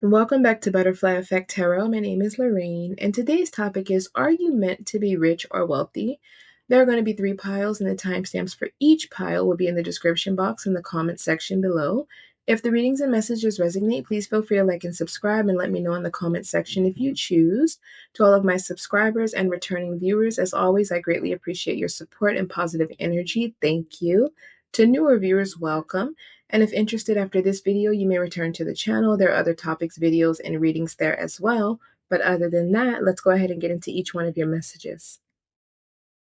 Welcome back to Butterfly Effect Tarot. My name is Lorraine, and today's topic is: Are you meant to be rich or wealthy? There are going to be 3 piles, and the timestamps for each pile will be in the description box in the comment section below. If the readings and messages resonate, please feel free to like and subscribe and let me know in the comment section if you choose. To all of my subscribers and returning viewers, as always, I greatly appreciate your support and positive energy. Thank you. To newer viewers, welcome. And if interested after this video, you may return to the channel. There are other topics, videos, and readings there as well. But other than that, let's go ahead and get into each one of your messages.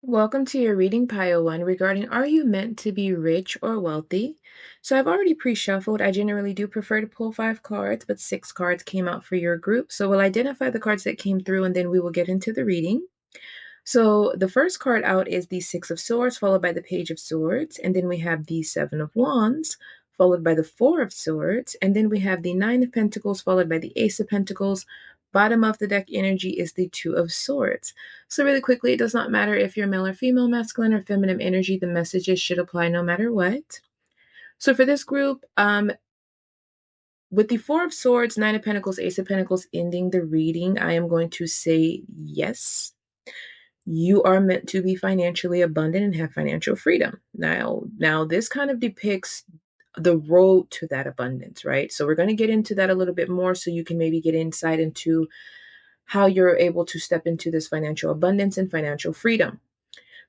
Welcome to your reading, pile 1, regarding: Are you meant to be rich or wealthy? So I've already pre-shuffled. I generally do prefer to pull 5 cards, but 6 cards came out for your group. So we'll identify the cards that came through, and then we will get into the reading. So the first card out is the Six of Swords, followed by the Page of Swords. And then we have the Seven of Wands, followed by the Four of Swords. And then we have the Nine of Pentacles, followed by the Ace of Pentacles. Bottom of the deck energy is the Two of Swords. So really quickly, it does not matter if you're male or female, masculine or feminine energy. The messages should apply no matter what. So for this group, with the Four of Swords, Nine of Pentacles, Ace of Pentacles ending the reading, I am going to say yes. You are meant to be financially abundant and have financial freedom. Now this kind of depicts the road to that abundance, right? So we're going to get into that a little bit more so you can maybe get insight into how you're able to step into this financial abundance and financial freedom.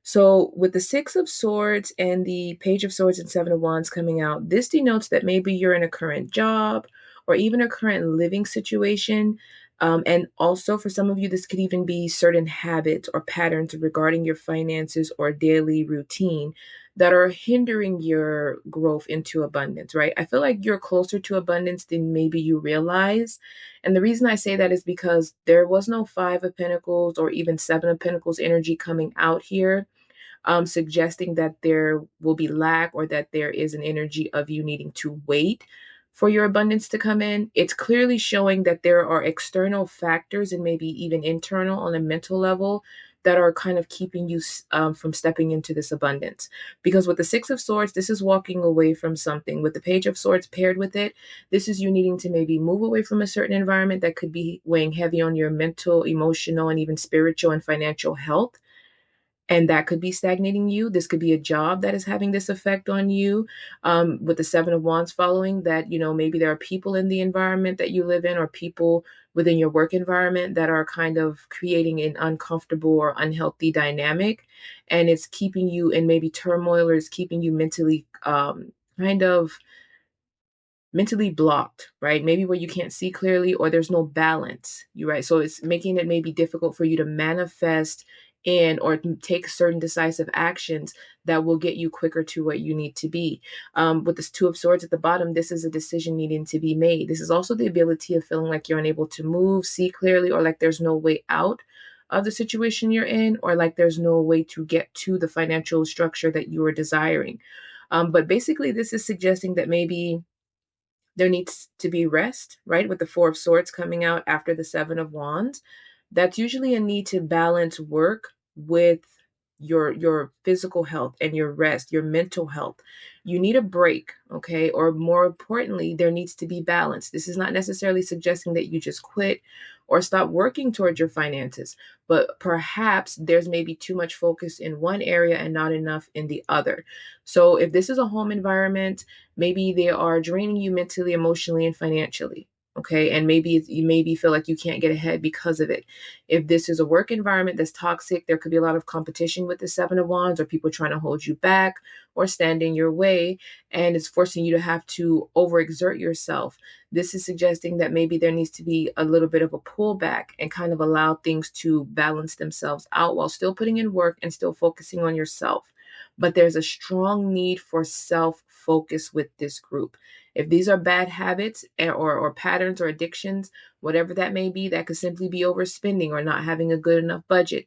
So with the Six of Swords and the Page of Swords and Seven of Wands coming out, this denotes that maybe you're in a current job or even a current living situation. And also for some of you, this could even be certain habits or patterns regarding your finances or daily routine that are hindering your growth into abundance, right? I feel like you're closer to abundance than maybe you realize. And the reason I say that is because there was no Five of Pentacles or even Seven of Pentacles energy coming out here, suggesting that there will be lack or that there is an energy of you needing to wait for your abundance to come in. It's clearly showing that there are external factors and maybe even internal on a mental level that are kind of keeping you from stepping into this abundance. Because with the Six of Swords, this is walking away from something. With the Page of Swords paired with it, this is you needing to maybe move away from a certain environment that could be weighing heavy on your mental, emotional, and even spiritual and financial health, and that could be stagnating you. This could be a job that is having this effect on you. With the Seven of Wands following that, maybe there are people in the environment that you live in or people within your work environment that are kind of creating an uncomfortable or unhealthy dynamic, and it's keeping you in maybe turmoil, or it's keeping you mentally kind of mentally blocked, right? Maybe where you can't see clearly or there's no balance, you right? So it's making it maybe difficult for you to manifest in or take certain decisive actions that will get you quicker to what you need to be. With this Two of Swords at the bottom, this is a decision needing to be made. This is also the ability of feeling like you're unable to move, see clearly, or like there's no way out of the situation you're in, or like there's no way to get to the financial structure that you are desiring. But basically, this is suggesting that maybe there needs to be rest, right? With the Four of Swords coming out after the Seven of Wands. That's usually a need to balance work with your physical health and your rest, your mental health. You need a break, okay? Or more importantly, there needs to be balance. This is not necessarily suggesting that you just quit or stop working towards your finances, but perhaps there's maybe too much focus in one area and not enough in the other. So if this is a home environment, maybe they are draining you mentally, emotionally, and financially. Okay. And you maybe feel like you can't get ahead because of it. If this is a work environment that's toxic, there could be a lot of competition with the Seven of Wands, or people trying to hold you back or stand in your way. And it's forcing you to have to overexert yourself. This is suggesting that maybe there needs to be a little bit of a pullback and kind of allow things to balance themselves out while still putting in work and still focusing on yourself. But there's a strong need for self-focus with this group. If these are bad habits or patterns or addictions, whatever that may be, that could simply be overspending or not having a good enough budget.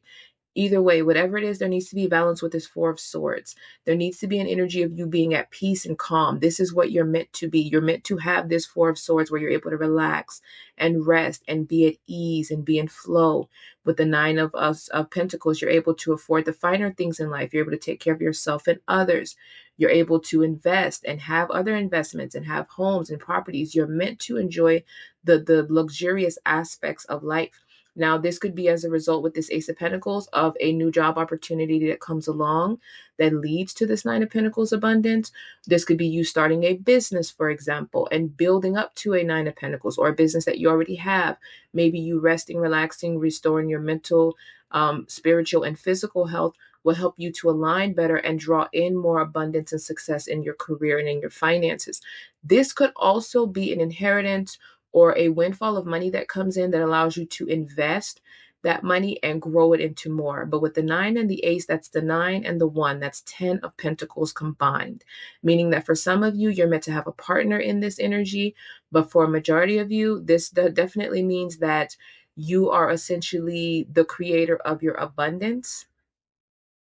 Either way, whatever it is, there needs to be balance with this Four of Swords. There needs to be an energy of you being at peace and calm. This is what you're meant to be. You're meant to have this Four of Swords where you're able to relax and rest and be at ease and be in flow. With the Nine of Pentacles, you're able to afford the finer things in life. You're able to take care of yourself and others. You're able to invest and have other investments and have homes and properties. You're meant to enjoy the luxurious aspects of life. Now, this could be as a result with this Ace of Pentacles of a new job opportunity that comes along that leads to this Nine of Pentacles abundance. This could be you starting a business, for example, and building up to a Nine of Pentacles, or a business that you already have. Maybe you resting, relaxing, restoring your mental, spiritual, and physical health will help you to align better and draw in more abundance and success in your career and in your finances. This could also be an inheritance or a windfall of money that comes in that allows you to invest that money and grow it into more. But with the Nine and the Ace, that's the Nine and the One, that's 10 of Pentacles combined, meaning that for some of you, you're meant to have a partner in this energy. But for a majority of you, this definitely means that you are essentially the creator of your abundance.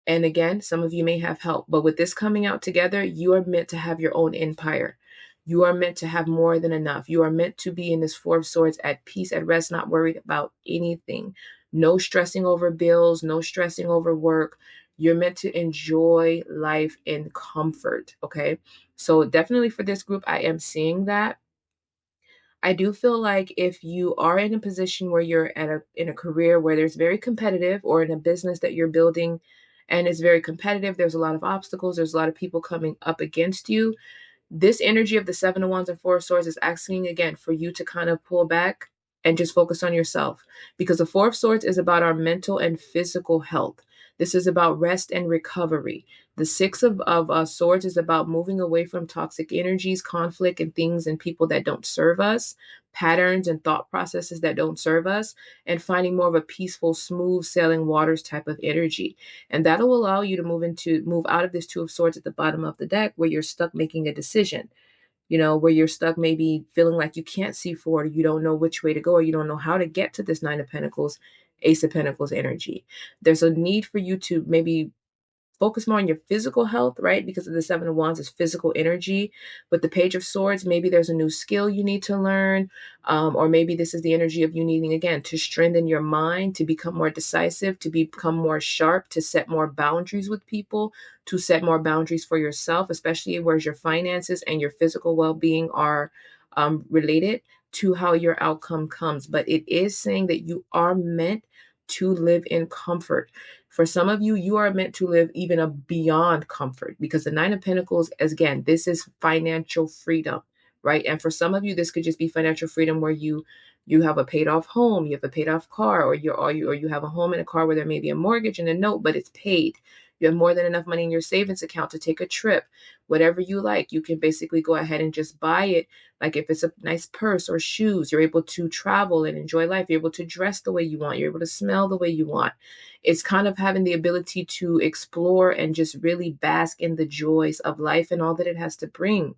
And again, some of you may have help, but with this coming out together, you are meant to have your own empire. You are meant to have more than enough. You are meant to be in this Four of Swords at peace, at rest, not worried about anything. No stressing over bills, no stressing over work. You're meant to enjoy life in comfort. Okay. So definitely for this group, I am seeing that. I do feel like if you are in a position where you're in a career where there's very competitive, or in a business that you're building and it's very competitive, there's a lot of obstacles, there's a lot of people coming up against you. This energy of the Seven of Wands and Four of Swords is asking again for you to kind of pull back and just focus on yourself, because the Four of Swords is about our mental and physical health. This is about rest and recovery. The Six of Swords is about moving away from toxic energies, conflict, and things and people that don't serve us, patterns and thought processes that don't serve us, and finding more of a peaceful, smooth sailing waters type of energy. And that'll allow you to move out of this Two of Swords at the bottom of the deck, where you're stuck making a decision, where you're stuck maybe feeling like you can't see forward, you don't know which way to go, or you don't know how to get to this Nine of Pentacles, Ace of Pentacles energy. There's a need for you to maybe focus more on your physical health, right? Because of the Seven of Wands is physical energy. But the Page of Swords, maybe there's a new skill you need to learn. Or maybe this is the energy of you needing, again, to strengthen your mind, to become more decisive, to become more sharp, to set more boundaries with people, to set more boundaries for yourself, especially where your finances and your physical well-being are related to how your outcome comes. But it is saying that you are meant to live in comfort. For some of you, you are meant to live even a beyond comfort, because the Nine of Pentacles, as again, this is financial freedom, right? And for some of you, this could just be financial freedom where you have a paid off home, you have a paid off car, or you have a home and a car where there may be a mortgage and a note, but it's paid. You have more than enough money in your savings account to take a trip. Whatever you like, you can basically go ahead and just buy it. Like if it's a nice purse or shoes, you're able to travel and enjoy life. You're able to dress the way you want. You're able to smell the way you want. It's kind of having the ability to explore and just really bask in the joys of life and all that it has to bring.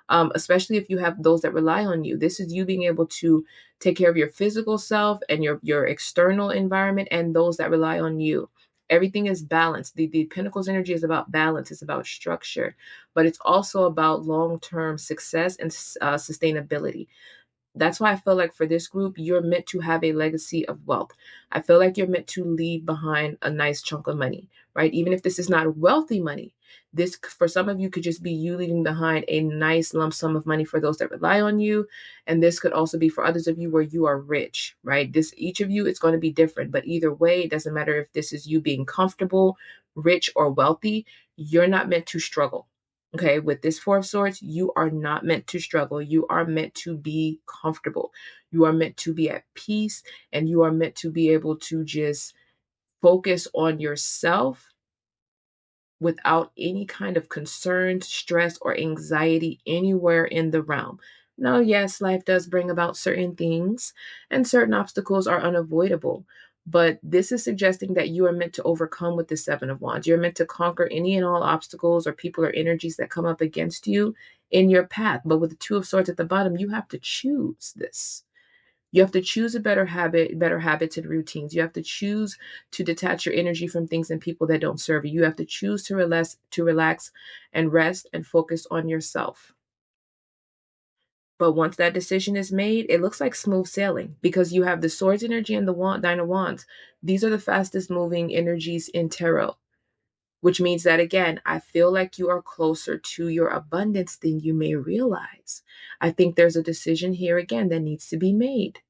Especially if you have those that rely on you. This is you being able to take care of your physical self and your external environment and those that rely on you. Everything is balanced. The Pentacles energy is about balance. It's about structure, but it's also about long-term success and sustainability. That's why I feel like for this group, you're meant to have a legacy of wealth. I feel like you're meant to leave behind a nice chunk of money, right? Even if this is not wealthy money, this for some of you could just be you leaving behind a nice lump sum of money for those that rely on you. And this could also be for others of you where you are rich, right? Each of you, it's going to be different, but either way, it doesn't matter if this is you being comfortable, rich, or wealthy, you're not meant to struggle. Okay, with this Four of Swords, you are not meant to struggle. You are meant to be comfortable. You are meant to be at peace, and you are meant to be able to just focus on yourself without any kind of concern, stress, or anxiety anywhere in the realm. Now, yes, life does bring about certain things, and certain obstacles are unavoidable. But this is suggesting that you are meant to overcome with the Seven of Wands. You're meant to conquer any and all obstacles or people or energies that come up against you in your path. But with the Two of Swords at the bottom, you have to choose this. You have to choose a better habits and routines. You have to choose to detach your energy from things and people that don't serve you. You have to choose to relax and rest and focus on yourself. But once that decision is made, it looks like smooth sailing because you have the swords energy and the nine of wands. These are the fastest moving energies in tarot, which means that again, I feel like you are closer to your abundance than you may realize. I think there's a decision here again that needs to be made.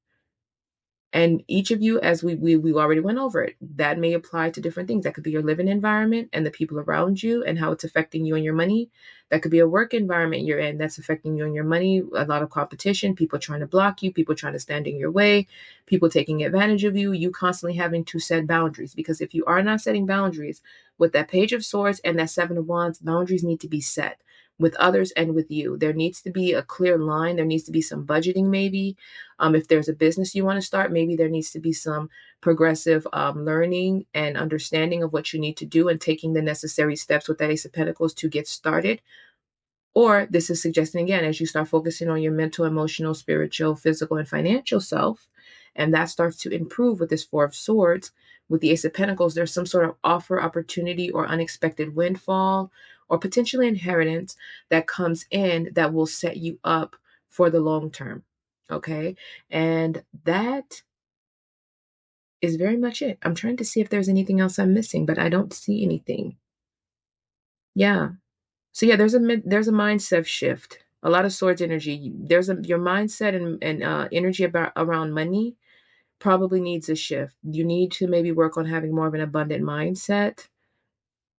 And each of you, as we already went over it, that may apply to different things. That could be your living environment and the people around you and how it's affecting you and your money. That could be a work environment you're in that's affecting you and your money. A lot of competition, people trying to block you, people trying to stand in your way, people taking advantage of you, you constantly having to set boundaries. Because if you are not setting boundaries with that Page of Swords and that Seven of Wands, boundaries need to be set with others and with you. There needs to be a clear line. There needs to be some budgeting, maybe. If there's a business you want to start, maybe there needs to be some progressive learning and understanding of what you need to do and taking the necessary steps with that Ace of Pentacles to get started. Or this is suggesting again, as you start focusing on your mental, emotional, spiritual, physical, and financial self, and that starts to improve with this Four of Swords, with the Ace of Pentacles, there's some sort of offer, opportunity, or unexpected windfall, or potentially inheritance that comes in that will set you up for the long term. Okay. And that is very much it. I'm trying to see if there's anything else I'm missing, but I don't see anything. Yeah. So yeah, there's a mindset shift. A lot of swords energy. There's your mindset and energy about around money probably needs a shift. You need to maybe work on having more of an abundant mindset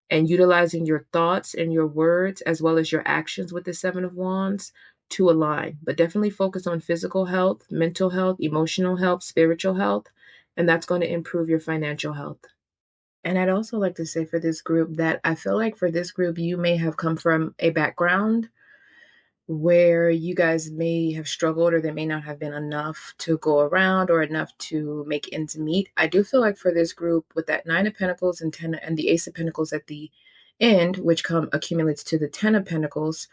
and utilizing your thoughts and your words as well as your actions with the Seven of Wands to align. But definitely focus on physical health, mental health, emotional health, spiritual health, and that's going to improve your financial health. And I'd also like to say for this group that I feel like for this group, you may have come from a background where you guys may have struggled or there may not have been enough to go around or enough to make ends meet. I do feel like for this group with that Nine of Pentacles and Ten and the Ace of Pentacles at the end, which accumulates to the Ten of Pentacles,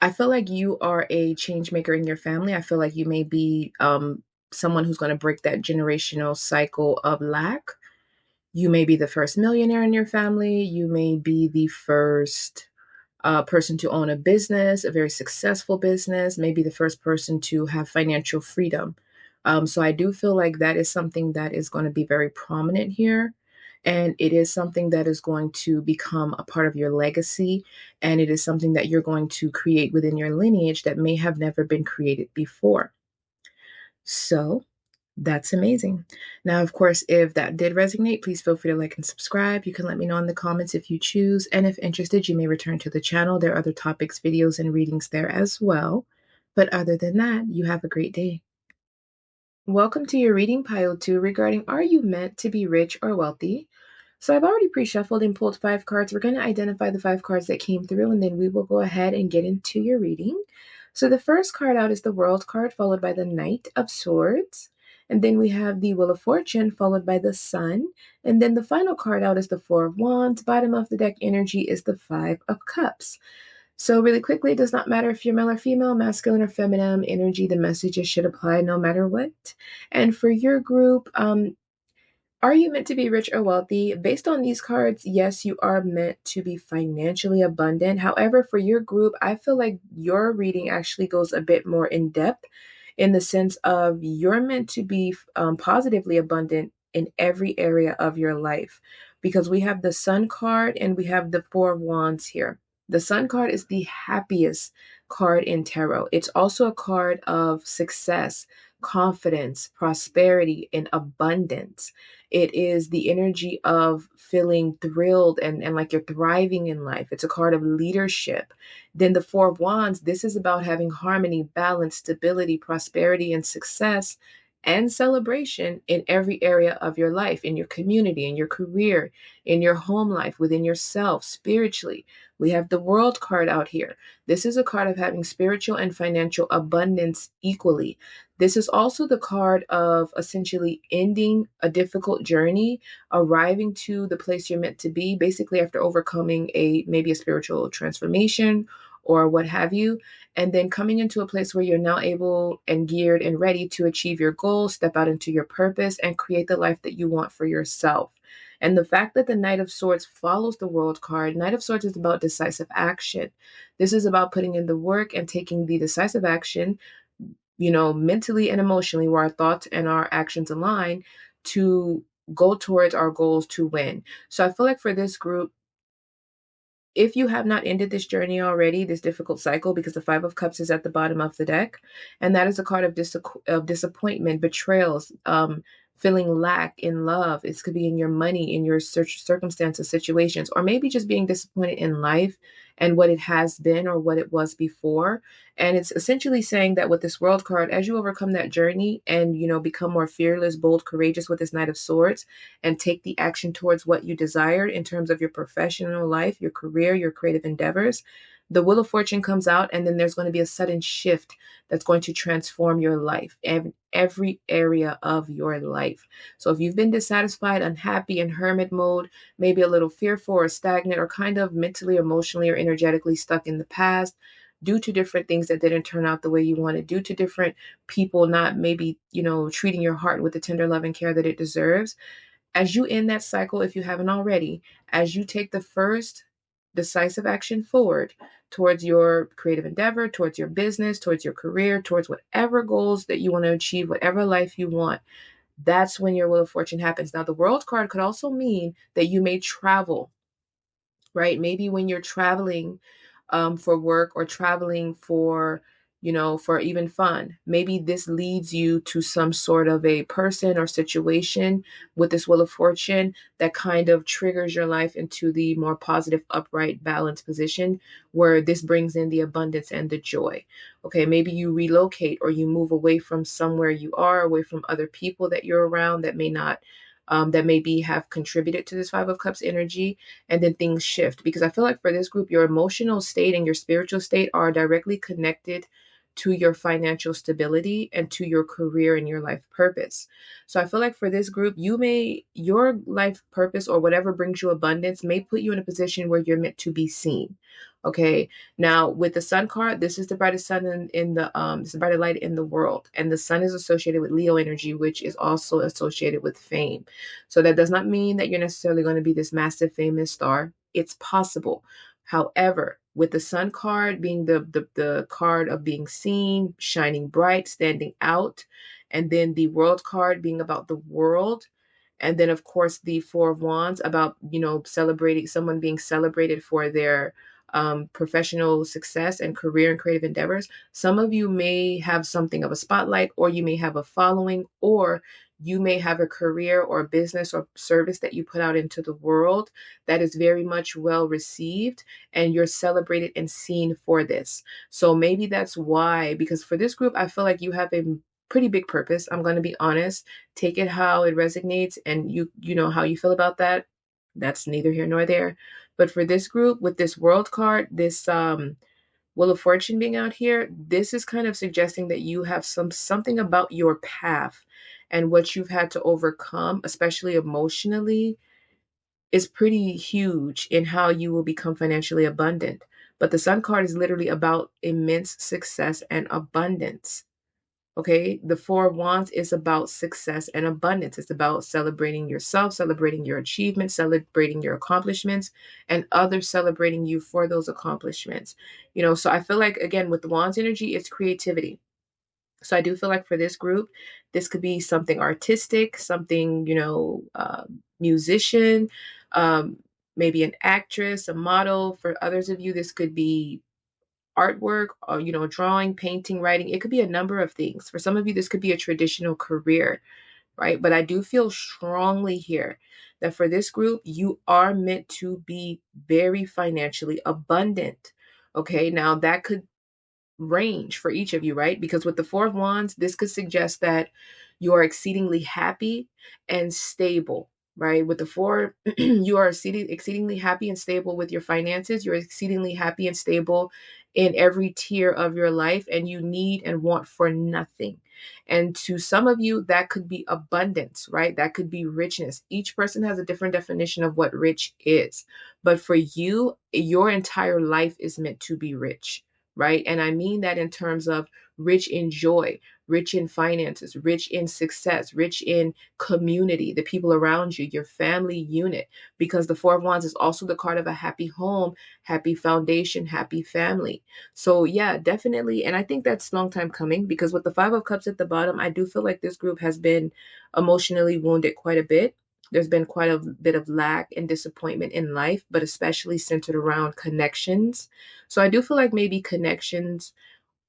I feel like you are a change maker in your family. I feel like you may be someone who's going to break that generational cycle of lack. You may be the first millionaire in your family. You may be the first person to own a business, a very successful business, maybe the first person to have financial freedom. So I do feel like that is something that is going to be very prominent here. And it is something that is going to become a part of your legacy. And it is something that you're going to create within your lineage that may have never been created before. So that's amazing. Now, of course, if that did resonate, please feel free to like and subscribe. You can let me know in the comments if you choose. And if interested, you may return to the channel. There are other topics, videos, and readings there as well. But other than that, you have a great day. Welcome to your reading pile 2 regarding Are You Meant to Be Rich or Wealthy? So I've already pre-shuffled and pulled 5 cards. We're going to identify the 5 cards that came through, and then we will go ahead and get into your reading. So the first card out is the World card, followed by the Knight of Swords. And then we have the Wheel of Fortune, followed by the Sun. And then the final card out is the Four of Wands. Bottom of the deck energy is the Five of Cups. So really quickly, it does not matter if you're male or female, masculine or feminine energy, the messages should apply no matter what. And for your group, are you meant to be rich or wealthy? Based on these cards, yes, you are meant to be financially abundant. However, for your group, I feel like your reading actually goes a bit more in depth in the sense of you're meant to be positively abundant in every area of your life because we have the Sun card and we have the Four of Wands here. The Sun card is the happiest card in tarot. It's also a card of success, confidence, prosperity, and abundance. It is the energy of feeling thrilled and like you're thriving in life. It's a card of leadership. Then the Four of Wands, this is about having harmony, balance, stability, prosperity, and success and celebration in every area of your life, in your community, in your career, in your home life, within yourself, spiritually. We have the World card out here. This is a card of having spiritual and financial abundance equally. This is also the card of essentially ending a difficult journey, arriving to the place you're meant to be, basically after overcoming maybe a spiritual transformation or what have you, and then coming into a place where you're now able and geared and ready to achieve your goals, step out into your purpose, and create the life that you want for yourself. And the fact that the Knight of Swords follows the World card, Knight of Swords is about decisive action. This is about putting in the work and taking the decisive action, mentally and emotionally, where our thoughts and our actions align to go towards our goals to win. So I feel like for this group, if you have not ended this journey already, this difficult cycle, because the Five of Cups is at the bottom of the deck, and that is a card of disappointment, betrayals, feeling lack in love. It could be in your money, in your circumstances, situations, or maybe just being disappointed in life and what it has been or what it was before. And it's essentially saying that with this World card, as you overcome that journey and become more fearless, bold, courageous with this Knight of Swords, and take the action towards what you desired in terms of your professional life, your career, your creative endeavors, the Wheel of Fortune comes out, and then there's going to be a sudden shift that's going to transform your life, every area of your life. So if you've been dissatisfied, unhappy, in hermit mode, maybe a little fearful or stagnant, or kind of mentally, emotionally, or energetically stuck in the past, due to different things that didn't turn out the way you wanted, due to different people not maybe, treating your heart with the tender love and care that it deserves, as you end that cycle, if you haven't already, as you take the first decisive action forward towards your creative endeavor, towards your business, towards your career, towards whatever goals that you want to achieve, whatever life you want, that's when your Wheel of Fortune happens. Now, the World card could also mean that you may travel, right? Maybe when you're traveling for work, or traveling for, for even fun, maybe this leads you to some sort of a person or situation with this Wheel of Fortune that kind of triggers your life into the more positive, upright, balanced position where this brings in the abundance and the joy. Okay, maybe you relocate or you move away from somewhere you are, away from other people that you're around that may not. That maybe have contributed to this Five of Cups energy, and then things shift. Because I feel like for this group, your emotional state and your spiritual state are directly connected to your financial stability and to your career and your life purpose. So I feel like for this group, your life purpose or whatever brings you abundance may put you in a position where you're meant to be seen. Okay. Now with the Sun card, this is the brightest sun in the it's the brightest light in the world. And the sun is associated with Leo energy, which is also associated with fame. So that does not mean that you're necessarily going to be this massive famous star. It's possible. However, with the Sun card being the card of being seen, shining bright, standing out, and then the World card being about the world, and then of course the Four of Wands about celebrating someone being celebrated for their professional success and career and creative endeavors. Some of you may have something of a spotlight, or you may have a following, or you may have a career or business or service that you put out into the world that is very much well received, and you're celebrated and seen for this. So maybe that's why, because for this group, I feel like you have a pretty big purpose. I'm going to be honest. Take it how it resonates, and you know how you feel about that. That's neither here nor there. But for this group, with this World card, this Wheel of Fortune being out here, this is kind of suggesting that you have something about your path and what you've had to overcome, especially emotionally, is pretty huge in how you will become financially abundant. But the Sun card is literally about immense success and abundance. Okay, the Four of Wands is about success and abundance. It's about celebrating yourself, celebrating your achievements, celebrating your accomplishments, and others celebrating you for those accomplishments. So I feel like, again, with the Wands energy, it's creativity. So I do feel like for this group, this could be something artistic, something, musician, um, maybe an actress, a model. For others of you, this could be artwork, or drawing, painting, writing. It could be a number of things. For some of you, this could be a traditional career, right? But I do feel strongly here that for this group, you are meant to be very financially abundant. Okay, now that could range for each of you, right? Because with the Four of Wands, this could suggest that you are exceedingly happy and stable, right? With the four, you are exceedingly happy and stable with your finances. You're exceedingly happy and stable in every tier of your life, and you need and want for nothing. And to some of you, that could be abundance, right? That could be richness. Each person has a different definition of what rich is. But for you, your entire life is meant to be rich, right? And I mean that in terms of rich in joy, rich in finances, rich in success, rich in community, the people around you, your family unit, because the Four of Wands is also the card of a happy home, happy foundation, happy family. So yeah, definitely. And I think that's long time coming because with the Five of Cups at the bottom, I do feel like this group has been emotionally wounded quite a bit. There's been quite a bit of lack and disappointment in life, but especially centered around connections. So I do feel like maybe connections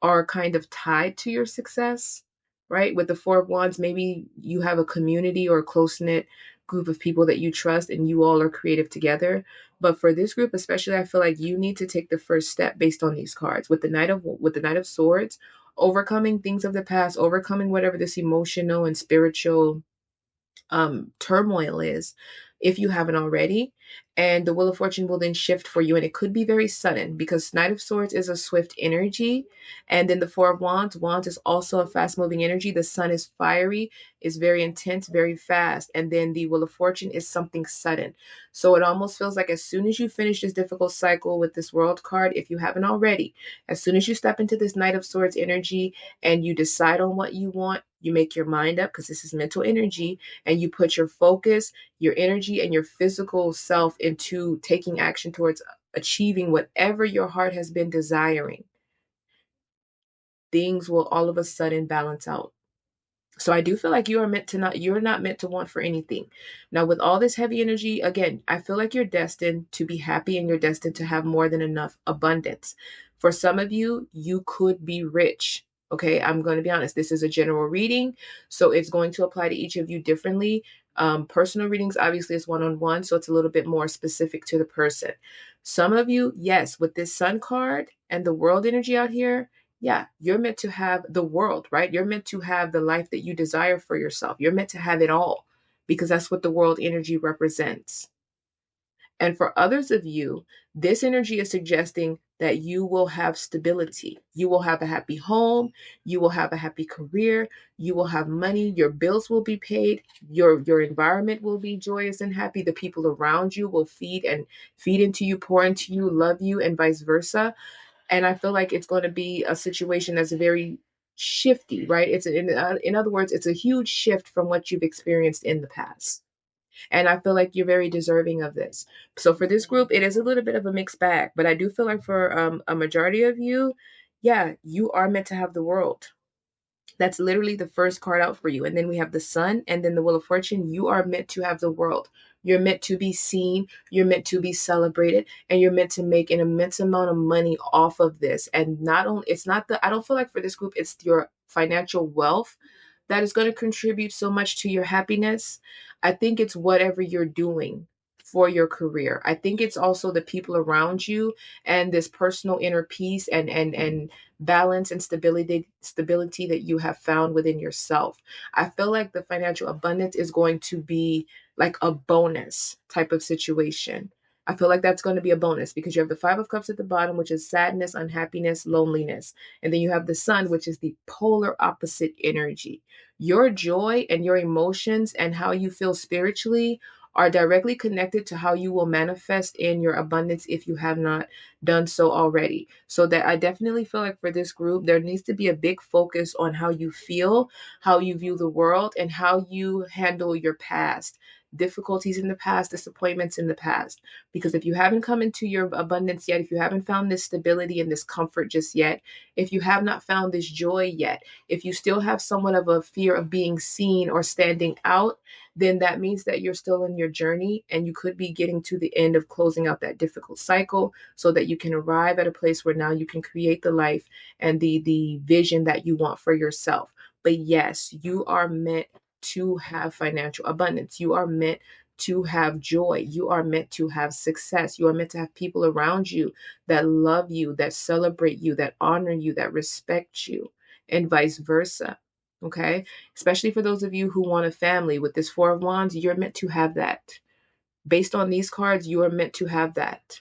are kind of tied to your success, right? With the Four of Wands, maybe you have a community or a close knit group of people that you trust and you all are creative together. But for this group, especially, I feel like you need to take the first step based on these cards. With the Knight of Swords, overcoming things of the past, overcoming whatever this emotional and spiritual turmoil is, if you haven't already. And the Wheel of Fortune will then shift for you. And it could be very sudden because Knight of Swords is a swift energy. And then the Four of Wands, Wands is also a fast moving energy. The Sun is fiery, is very intense, very fast. And then the Wheel of Fortune is something sudden. So it almost feels like as soon as you finish this difficult cycle with this World card, if you haven't already, as soon as you step into this Knight of Swords energy and you decide on what you want, you make your mind up because this is mental energy, and you put your focus, your energy, and your physical self into taking action towards achieving whatever your heart has been desiring, things will all of a sudden balance out. So I do feel like you're not meant to want for anything. Now, with all this heavy energy, again, I feel like you're destined to be happy and you're destined to have more than enough abundance. For some of you, you could be rich. Okay, I'm going to be honest. This is a general reading, so it's going to apply to each of you differently. Personal readings, obviously, is one-on-one, so it's a little bit more specific to the person. Some of you, yes, with this Sun card and the world energy out here, yeah, you're meant to have the world, right? You're meant to have the life that you desire for yourself. You're meant to have it all because that's what the world energy represents. And for others of you, this energy is suggesting that you will have stability. You will have a happy home. You will have a happy career. You will have money. Your bills will be paid. Your environment will be joyous and happy. The people around you will feed into you, pour into you, love you, and vice versa. And I feel like it's going to be a situation that's very shifty, right? In other words, it's a huge shift from what you've experienced in the past. And I feel like you're very deserving of this. So for this group, it is a little bit of a mixed bag, but I do feel like for a majority of you, yeah, you are meant to have the world. That's literally the first card out for you. And then we have the Sun and then the Wheel of Fortune. You are meant to have the world. You're meant to be seen. You're meant to be celebrated. And you're meant to make an immense amount of money off of this. And not only, it's not I don't feel like for this group, it's your financial wealth that is going to contribute so much to your happiness. I think it's whatever you're doing for your career. I think it's also the people around you and this personal inner peace and balance and stability that you have found within yourself. I feel like the financial abundance is going to be like a bonus type of situation. I feel like that's going to be a bonus because you have the Five of Cups at the bottom, which is sadness, unhappiness, loneliness. And then you have the Sun, which is the polar opposite energy. Your joy and your emotions and how you feel spiritually are directly connected to how you will manifest in your abundance if you have not done so already. So that I definitely feel like for this group, there needs to be a big focus on how you feel, how you view the world, and how you handle your past. Difficulties in the past, disappointments in the past. Because if you haven't come into your abundance yet, if you haven't found this stability and this comfort just yet, if you have not found this joy yet, if you still have somewhat of a fear of being seen or standing out, then that means that you're still in your journey and you could be getting to the end of closing out that difficult cycle so that you can arrive at a place where now you can create the life and the vision that you want for yourself. But yes, you are meant to have financial abundance. You are meant to have joy. You are meant to have success. You are meant to have people around you that love you, that celebrate you, that honor you, that respect you, and vice versa. Okay? Especially for those of you who want a family with this Four of Wands, you're meant to have that. Based on these cards, you are meant to have that.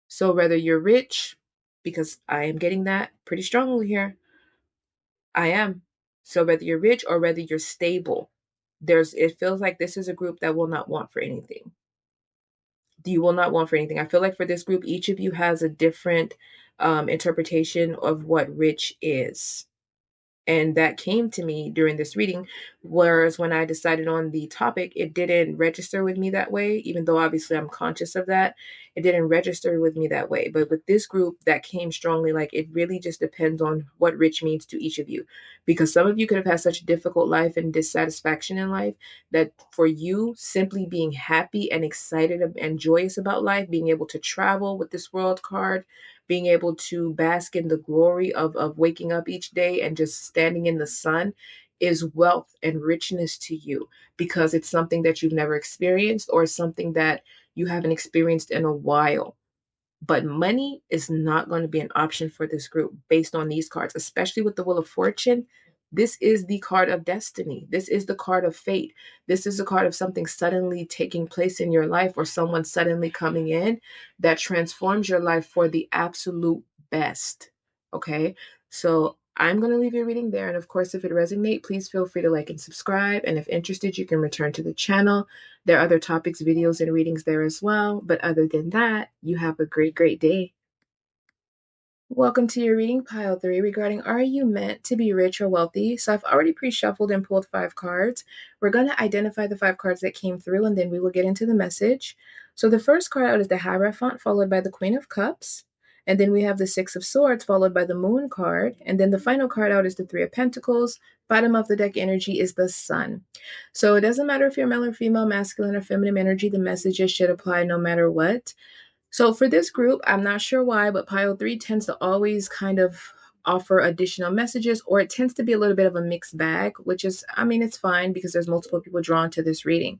So whether you're rich, because I am getting that pretty strongly here, I am. So whether you're rich or whether you're stable, it feels like this is a group that will not want for anything. You will not want for anything. I feel like for this group, each of you has a different interpretation of what rich is. And that came to me during this reading. Whereas when I decided on the topic, it didn't register with me that way, even though obviously I'm conscious of that. It didn't register with me that way. But with this group, that came strongly. Like, it really just depends on what rich means to each of you. Because some of you could have had such a difficult life and dissatisfaction in life that for you, simply being happy and excited and joyous about life, being able to travel with this world card, being able to bask in the glory of waking up each day and just standing in the sun is wealth and richness to you, because it's something that you've never experienced or something that you haven't experienced in a while. But money is not going to be an option for this group based on these cards, especially with the Wheel of Fortune. This is the card of destiny. This is the card of fate. This is the card of something suddenly taking place in your life, or someone suddenly coming in that transforms your life for the absolute best. Okay. So I'm going to leave your reading there. And of course, if it resonates, please feel free to like and subscribe. And if interested, you can return to the channel. There are other topics, videos, and readings there as well. But other than that, you have a great, great day. Welcome to your reading pile 3 regarding are you meant to be rich or wealthy? So I've already pre-shuffled and pulled 5 cards. We're going to identify the 5 cards that came through, and then we will get into the message. So the first card out is the Hierophant, followed by the Queen of Cups. And then we have the Six of Swords, followed by the Moon card. And then the final card out is the Three of Pentacles. Bottom of the deck energy is the Sun. So it doesn't matter if you're male or female, masculine or feminine energy, the messages should apply no matter what. So for this group, I'm not sure why, but pile 3 tends to always kind of offer additional messages, or it tends to be a little bit of a mixed bag, which is, I mean, it's fine because there's multiple people drawn to this reading.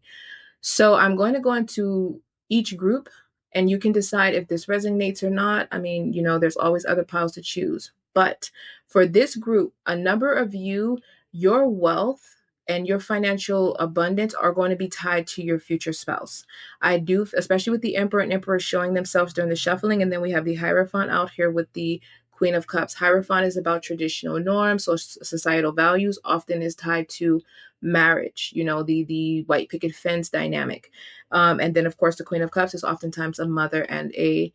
So I'm going to go into each group and you can decide if this resonates or not. I mean, there's always other piles to choose. But for this group, a number of you, your wealth and your financial abundance are going to be tied to your future spouse. I do, especially with the Emperor and Emperor showing themselves during the shuffling. And then we have the Hierophant out here with the Queen of Cups. Hierophant is about traditional norms, so societal values, often is tied to marriage, the white picket fence dynamic. And then, of course, the Queen of Cups is oftentimes a mother and a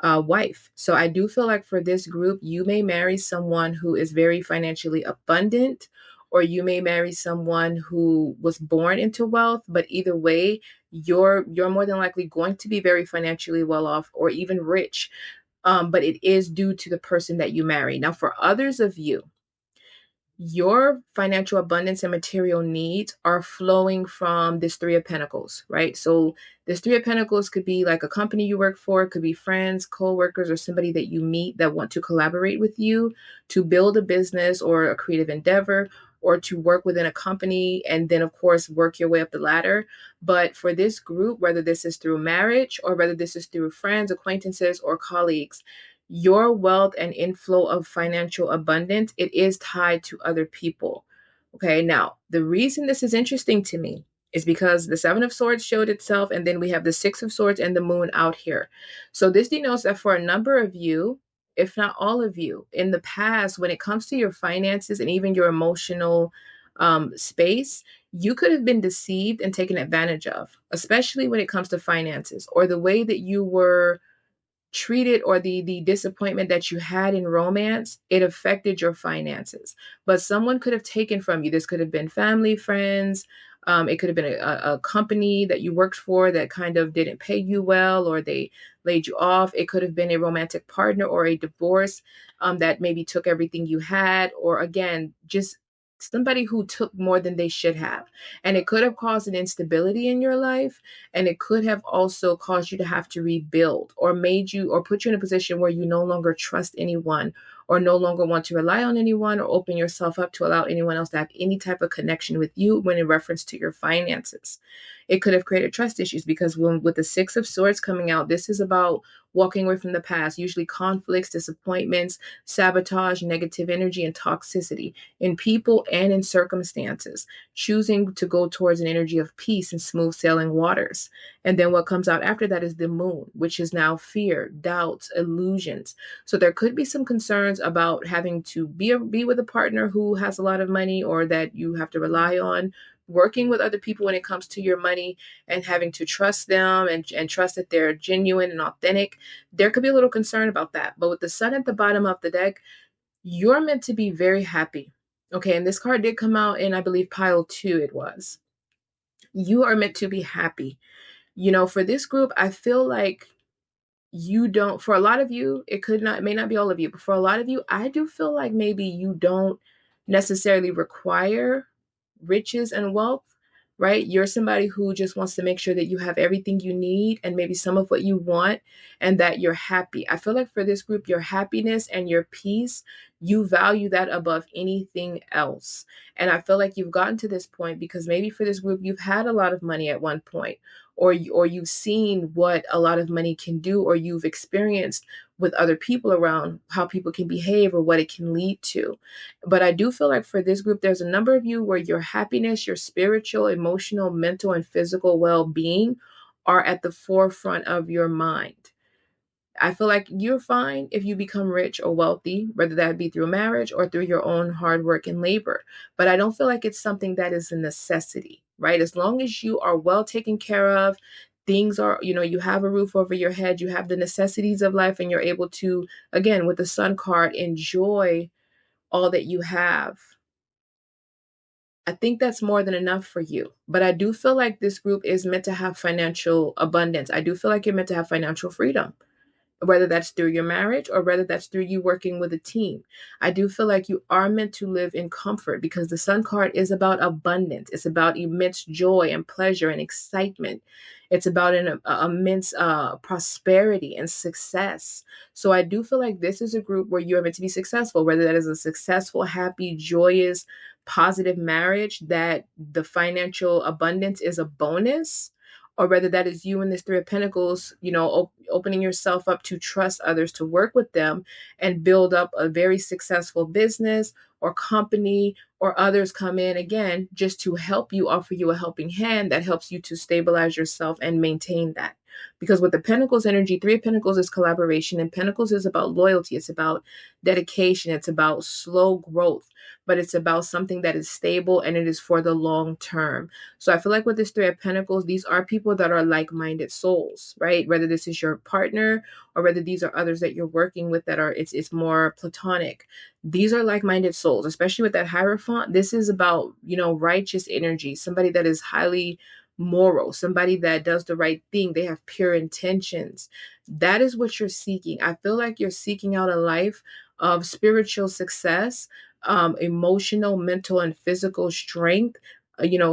wife. So I do feel like for this group, you may marry someone who is very financially abundant, or you may marry someone who was born into wealth. But either way, you're more than likely going to be very financially well off or even rich. But it is due to the person that you marry. Now, for others of you, your financial abundance and material needs are flowing from this Three of Pentacles, right? So this Three of Pentacles could be like a company you work for, it could be friends, co-workers, or somebody that you meet that want to collaborate with you to build a business or a creative endeavor, or to work within a company and then, of course, work your way up the ladder. But for this group, whether this is through marriage or whether this is through friends, acquaintances, or colleagues, your wealth and inflow of financial abundance, it is tied to other people. Okay, now the reason this is interesting to me is because the Seven of Swords showed itself, and then we have the Six of Swords and the Moon out here. So this denotes that for a number of you, if not all of you, in the past, when it comes to your finances and even your emotional space, you could have been deceived and taken advantage of, especially when it comes to finances, or the way that you were treated, or the disappointment that you had in romance, it affected your finances. But someone could have taken from you. This could have been family, friends. It could have been a company that you worked for that kind of didn't pay you well, or they laid you off. It could have been a romantic partner or a divorce that maybe took everything you had, or again, just somebody who took more than they should have. And it could have caused an instability in your life, and it could have also caused you to have to rebuild, or made you, or put you in a position where you no longer trust anyone, or no longer want to rely on anyone, or open yourself up to allow anyone else to have any type of connection with you when in reference to your finances. It could have created trust issues, because with the Six of Swords coming out, this is about walking away from the past, usually conflicts, disappointments, sabotage, negative energy, and toxicity in people and in circumstances, choosing to go towards an energy of peace and smooth sailing waters. And then what comes out after that is the Moon, which is now fear, doubts, illusions. So there could be some concerns concerns about having to be with a partner who has a lot of money, or that you have to rely on working with other people when it comes to your money, and having to trust them and trust that they're genuine and authentic, there could be a little concern about that. But with the sun at the bottom of the deck, you're meant to be very happy. Okay, and this card did come out in, I believe, pile two, it was. You are meant to be happy. For this group, I feel like you don't, for a lot of you, it may not be all of you, but for a lot of you, I do feel like maybe you don't necessarily require riches and wealth, right? You're somebody who just wants to make sure that you have everything you need and maybe some of what you want, and that you're happy. I feel like for this group, your happiness and your peace, you value that above anything else. And I feel like you've gotten to this point because maybe for this group, you've had a lot of money at one point, or you've seen what a lot of money can do, or you've experienced with other people around how people can behave or what it can lead to. But I do feel like for this group, there's a number of you where your happiness, your spiritual, emotional, mental, and physical well-being are at the forefront of your mind. I feel like you're fine if you become rich or wealthy, whether that be through marriage or through your own hard work and labor. But I don't feel like it's something that is a necessity, right? As long as you are well taken care of, things are, you have a roof over your head, you have the necessities of life, and you're able to, again, with the sun card, enjoy all that you have. I think that's more than enough for you. But I do feel like this group is meant to have financial abundance. I do feel like you're meant to have financial freedom, whether that's through your marriage or whether that's through you working with a team. I do feel like you are meant to live in comfort because the sun card is about abundance. It's about immense joy and pleasure and excitement. It's about an immense prosperity and success. So I do feel like this is a group where you're meant to be successful, whether that is a successful, happy, joyous, positive marriage, that the financial abundance is a bonus, or whether that is you in this Three of Pentacles, opening yourself up to trust others, to work with them and build up a very successful business or company, or others come in again just to help you, offer you a helping hand that helps you to stabilize yourself and maintain that. Because with the Pentacles energy, Three of Pentacles is collaboration, and Pentacles is about loyalty. It's about dedication. It's about slow growth, but it's about something that is stable and it is for the long term. So I feel like with this Three of Pentacles, these are people that are like-minded souls, right? Whether this is your partner or whether these are others that you're working with that are, it's more platonic. These are like-minded souls, especially with that Hierophant. This is about, righteous energy, somebody that is highly moral, somebody that does the right thing. They have pure intentions. That is what you're seeking. I feel like you're seeking out a life of spiritual success, emotional, mental, and physical strength,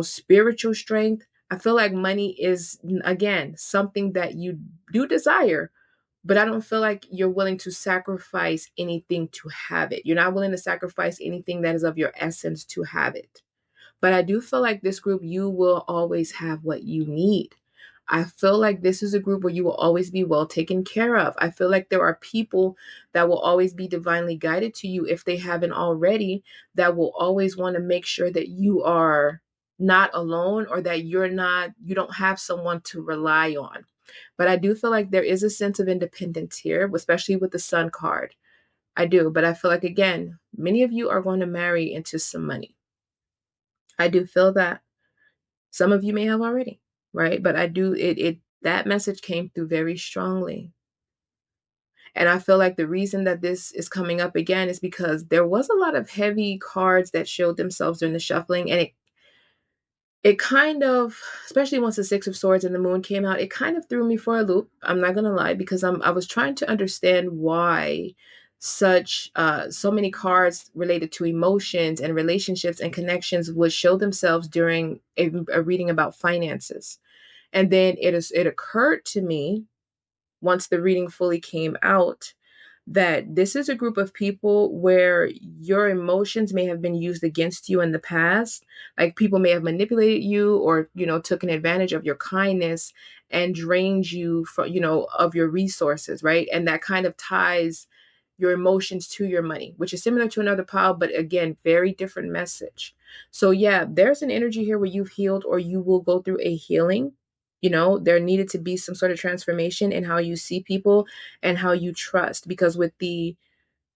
spiritual strength. I feel like money is, again, something that you do desire, but I don't feel like you're willing to sacrifice anything to have it. You're not willing to sacrifice anything that is of your essence to have it. But I do feel like this group, you will always have what you need. I feel like this is a group where you will always be well taken care of. I feel like there are people that will always be divinely guided to you if they haven't already, that will always want to make sure that you are not alone, or that you don't have someone to rely on. But I do feel like there is a sense of independence here, especially with the Sun card. I do. But I feel like, again, many of you are going to marry into some money. I do feel that. Some of you may have already, right? But I do, that message came through very strongly. And I feel like the reason that this is coming up again is because there was a lot of heavy cards that showed themselves during the shuffling. And it kind of, especially once the Six of Swords and the Moon came out, it kind of threw me for a loop. I'm not going to lie, because I was trying to understand why so many cards related to emotions and relationships and connections would show themselves during a reading about finances. And then it occurred to me, once the reading fully came out, that this is a group of people where your emotions may have been used against you in the past. Like, people may have manipulated you, or, took an advantage of your kindness and drained you from, of your resources, right? And that kind of ties your emotions to your money, which is similar to another pile, but again, very different message. So yeah, there's an energy here where you've healed, or you will go through a healing. There needed to be some sort of transformation in how you see people and how you trust, because with the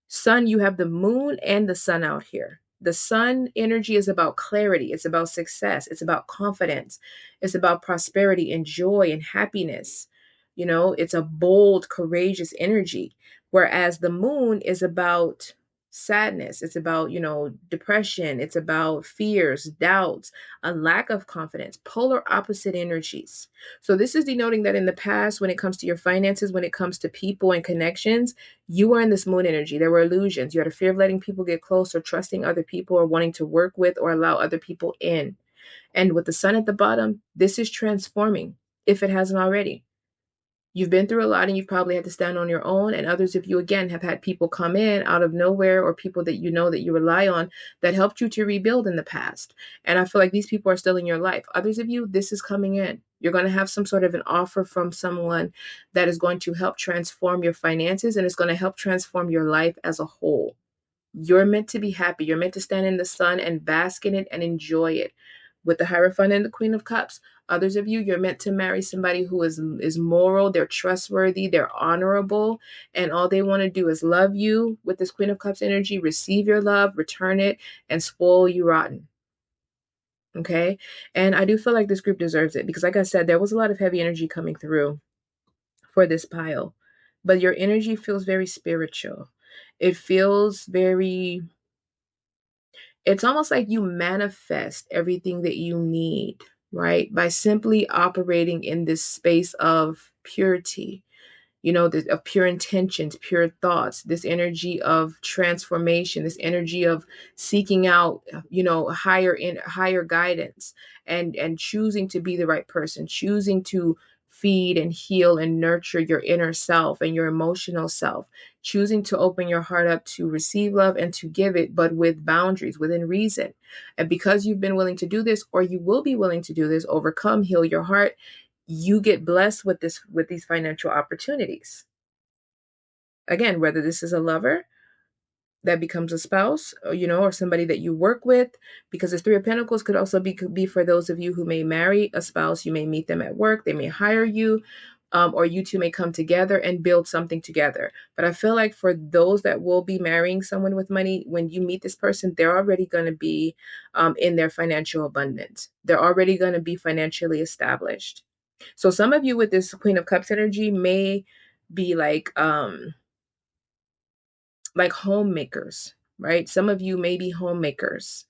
Sun, you have the moon and the sun out here. The sun energy is about clarity, it's about success, it's about confidence, it's about prosperity and joy and happiness. You know, it's a bold, courageous energy. Whereas the moon is about sadness, it's about, you know, depression, it's about fears, doubts, a lack of confidence, polar opposite energies. So, this is denoting that in the past, when it comes to your finances, when it comes to people and connections, you were in this moon energy. There were illusions. You had a fear of letting people get close or trusting other people or wanting to work with or allow other people in. And with the sun at the bottom, this is transforming if it hasn't already. You've been through a lot and you've probably had to stand on your own. And others of you, again, have had people come in out of nowhere or people that you know that you rely on that helped you to rebuild in the past. And I feel like these people are still in your life. Others of you, this is coming in. You're going to have some sort of an offer from someone that is going to help transform your finances and it's going to help transform your life as a whole. You're meant to be happy. You're meant to stand in the sun and bask in it and enjoy it. With the Hierophant and the Queen of Cups, others of you, you're meant to marry somebody who is moral, they're trustworthy, they're honorable, and all they want to do is love you with this Queen of Cups energy, receive your love, return it, and spoil you rotten. Okay? And I do feel like this group deserves it because, like I said, there was a lot of heavy energy coming through for this pile. But your energy feels very spiritual. It feels very, it's almost like you manifest everything that you need, right? By simply operating in this space of purity, you know, of pure intentions, pure thoughts, this energy of transformation, this energy of seeking out, you know, higher guidance and choosing to be the right person, choosing to feed and heal and nurture your inner self and your emotional self, choosing to open your heart up to receive love and to give it, but with boundaries, within reason. And because you've been willing to do this, or you will be willing to do this, overcome, heal your heart, you get blessed with these financial opportunities. Again, whether this is a lover that becomes a spouse, or, you know, or somebody that you work with, because this Three of Pentacles could also be for those of you who may marry a spouse. You may meet them at work, they may hire you, or you two may come together and build something together. But I feel like for those that will be marrying someone with money, when you meet this person, they're already going to be in their financial abundance. They're already going to be financially established. So some of you with this Queen of Cups energy may be like homemakers, right? Some of you may be homemakers.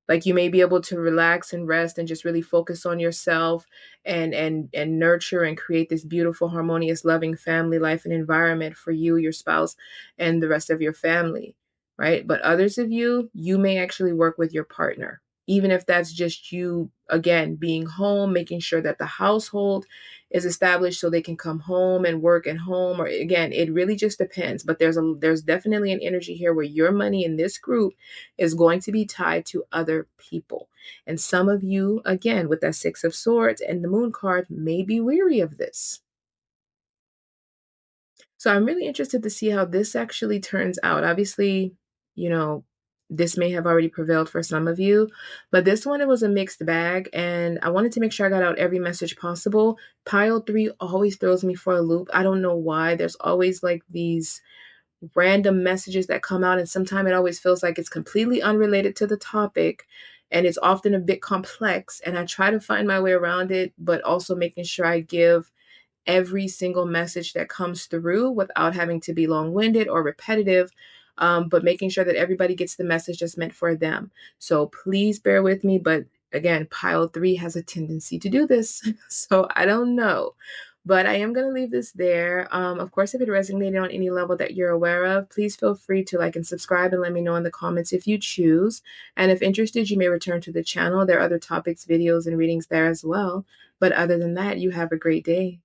Like you may be able to relax and rest and just really focus on yourself and nurture and create this beautiful, harmonious, loving family life and environment for you, your spouse, and the rest of your family, right? But others of you, you may actually work with your partner, even if that's just you, again, being home, making sure that the household is established so they can come home and work at home. Or again, it really just depends. But there's definitely an energy here where your money in this group is going to be tied to other people. And some of you, again, with that Six of Swords and the Moon card, may be weary of this. So I'm really interested to see how this actually turns out. Obviously, you know, this may have already prevailed for some of you, but this one, it was a mixed bag. And I wanted to make sure I got out every message possible. Pile 3 always throws me for a loop. I don't know why. There's always like these random messages that come out, and sometimes it always feels like it's completely unrelated to the topic, and it's often a bit complex, and I try to find my way around it, but also making sure I give every single message that comes through without having to be long-winded or repetitive, but making sure that everybody gets the message that's meant for them. So please bear with me, but again, pile 3 has a tendency to do this. So I don't know. But I am going to leave this there. Of course, if it resonated on any level that you're aware of, please feel free to like and subscribe and let me know in the comments if you choose. And if interested, you may return to the channel. There are other topics, videos, and readings there as well. But other than that, you have a great day.